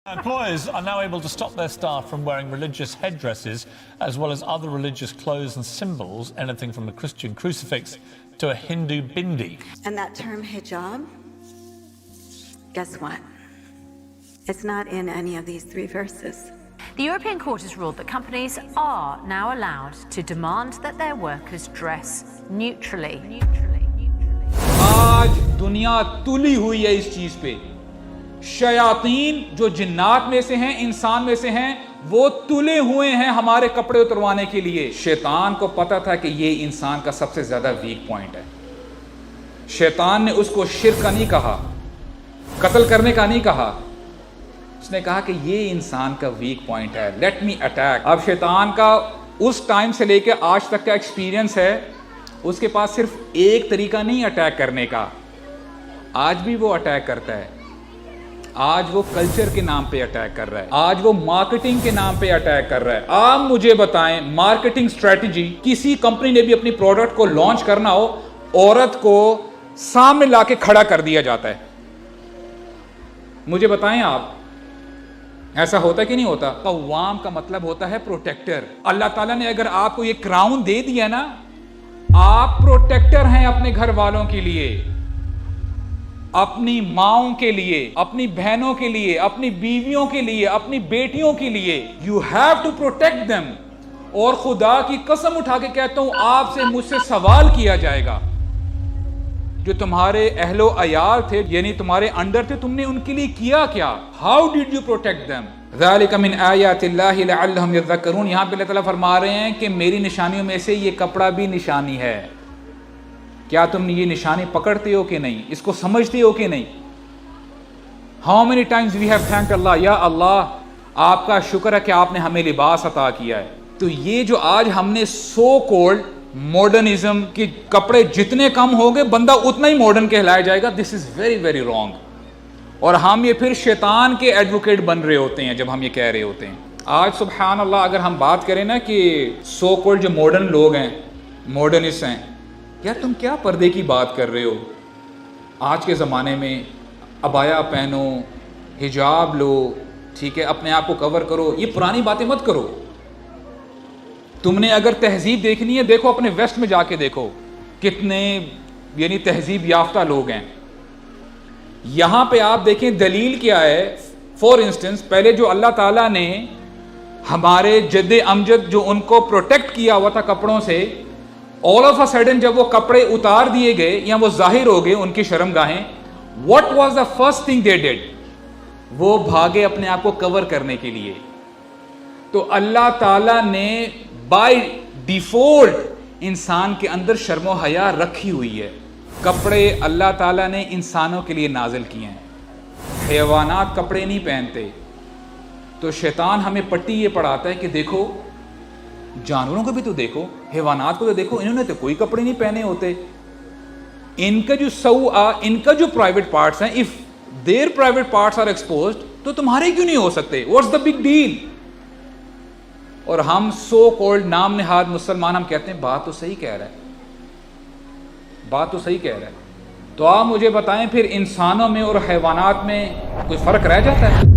Employers are now able to stop their staff from wearing religious headdresses as well as other religious clothes and symbols, anything from a Christian crucifix to a Hindu bindi. And that term hijab, guess what? It's not in any of these three verses. The European Court has ruled that companies are now allowed to demand that their workers dress neutrally. آج دنیا تلی ہوئی ہے اس چیز پہ. شیاطین جو جنات میں سے ہیں انسان میں سے ہیں وہ تلے ہوئے ہیں ہمارے کپڑے اتروانے کے لیے. شیطان کو پتا تھا کہ یہ انسان کا سب سے زیادہ ویک پوائنٹ ہے. شیطان نے اس کو شرک کا نہیں کہا, قتل کرنے کا نہیں کہا, اس نے کہا کہ یہ انسان کا ویک پوائنٹ ہے, لیٹ می اٹیک. اب شیطان کا اس ٹائم سے لے کے آج تک کا ایکسپیرینس ہے, اس کے پاس صرف ایک طریقہ نہیں اٹیک کرنے کا, آج بھی وہ اٹیک کرتا ہے. آج وہ کلچر کے نام پہ اٹیک کر رہا ہے, آج وہ مارکیٹنگ کے نام پہ اٹیک کر رہا ہے. آپ مجھے بتائیں مارکیٹنگ اسٹریٹجی, کسی کمپنی نے بھی اپنی پروڈکٹ کو لانچ کرنا ہو, عورت کو سامنے لا کے کھڑا کر دیا جاتا ہے. مجھے بتائیں آپ ایسا ہوتا کہ نہیں ہوتا؟ قوام کا مطلب ہوتا ہے پروٹیکٹر. اللہ تعالیٰ نے اگر آپ کو یہ کراؤن دے دیا نا, آپ پروٹیکٹر ہیں اپنے گھر والوں کے لیے, اپنی ماؤں کے لیے, اپنی بہنوں کے لیے, اپنی بیویوں کے لیے, اپنی بیٹیوں کے لیے. You have to protect them. اور خدا کی قسم اٹھا کے کہتا ہوں آپ سے مجھ سے سوال کیا جائے گا, جو تمہارے اہل و عیال تھے یعنی تمہارے انڈر تھے, تم نے ان کے لیے کیا کیا؟ How did you protect them? ذالک من آیات اللہ لعلہم یذکرون. یہاں پہ اللہ تعالیٰ فرما رہے ہیں کہ میری نشانیوں میں سے یہ کپڑا بھی نشانی ہے. کیا تم یہ نشانی پکڑتے ہو کہ نہیں, اس کو سمجھتے ہو کہ نہیں؟ How many times we have thanked Allah, یا اللہ آپ کا شکر ہے کہ آپ نے ہمیں لباس عطا کیا ہے. تو یہ جو آج ہم نے سو کولڈ ماڈرنزم کے کپڑے جتنے کم ہوں گے بندہ اتنا ہی ماڈرن کہلایا جائے گا. دس از ویری ویری رانگ. اور ہم یہ پھر شیطان کے ایڈوکیٹ بن رہے ہوتے ہیں جب ہم یہ کہہ رہے ہوتے ہیں. آج سبحان اللہ اگر ہم بات کریں نا کہ سو کولڈ جو ماڈرن لوگ ہیں, ماڈرنسٹ ہیں, یار تم کیا پردے کی بات کر رہے ہو؟ آج کے زمانے میں عبایا پہنو, حجاب لو, ٹھیک ہے, اپنے آپ کو کور کرو, یہ پرانی باتیں مت کرو. تم نے اگر تہذیب دیکھنی ہے دیکھو اپنے ویسٹ میں جا کے دیکھو کتنے یعنی تہذیب یافتہ لوگ ہیں. یہاں پہ آپ دیکھیں دلیل کیا ہے. فار انسٹنس پہلے جو اللہ تعالیٰ نے ہمارے جد امجد جو ان کو پروٹیکٹ کیا ہوا تھا کپڑوں سے, all of a sudden جب وہ کپڑے اتار دیے گئے یا وہ ظاہر ہو گئے ان کی شرم گاہیں, what was the first thing they did? وہ بھاگے اپنے آپ کو کور کرنے کے لیے. تو اللہ تعالیٰ نے بائی ڈیفالٹ انسان کے اندر شرم و حیا رکھی ہوئی ہے. کپڑے اللہ تعالیٰ نے انسانوں کے لیے نازل کیے ہیں, حیوانات کپڑے نہیں پہنتے. تو شیطان ہمیں پٹی یہ پڑھاتا ہے کہ دیکھو جانوروں کو بھی تو دیکھو, حیوانات کو تو دیکھو, انہوں نے تو کوئی کپڑے نہیں پہنے ہوتے. ان کا جو ان کا جو پرائیویٹ پارٹس ہیں, if their private parts are exposed تو تمہارے کیوں نہیں ہو سکتے؟ What's the big deal? اور ہم سو کولڈ نام نہاد مسلمان ہم کہتے ہیں بات تو صحیح کہہ رہا ہے, بات تو صحیح کہہ رہا ہے. تو آپ مجھے بتائیں پھر انسانوں میں اور حیوانات میں کوئی فرق رہ جاتا ہے؟